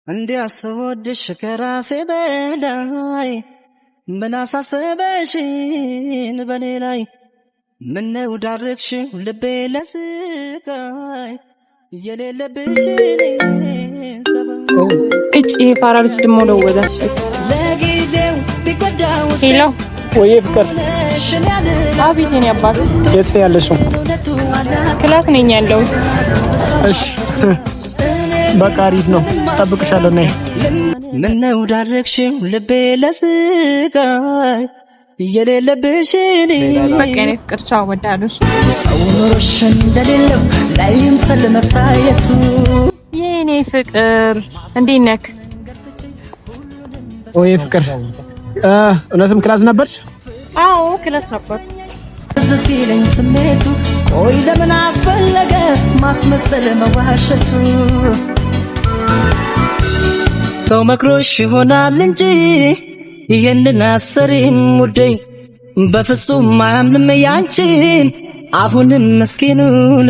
እንዲያስወድሽ ከራሴ በላይ ምን አሳሰበሽን በኔ ላይ ምነው ዳረግሽው ልቤ ለስቃይ የሌለብሽን እጪ ፓራሊስ ደሞ ደወለሽ ለጊዜው ቢጎዳው ሄሎ ወይ ፍቅር አቤት የኔ አባት የት ያለሽው? ክላስ ነኝ ያለሁት። እሺ በቃ አሪፍ ነው፣ ጠብቅሻለሁ ነይ። ምነው ዳረግሽው ልቤ ለስቃይ የሌለብሽን በቃ የኔ ፍቅር ቻው ወዳሉሽ ሰው ኖሮሽ እንደሌለው ላይም ስለመታየቱ የኔ ፍቅር እንዴት ነክ? ወይ ፍቅር እውነትም ክላስ ነበርሽ? አዎ ክላስ ነበር። ሲለኝ ስሜቱ ቆይ ለምን አስፈለገ ማስመሰል መዋሸቱ ሰው መክሮሽ ይሆናል እንጂ ይሄንን አሰሪም ውዴ በፍጹም አያምንም ያንቺን አሁንም ምስኪኑን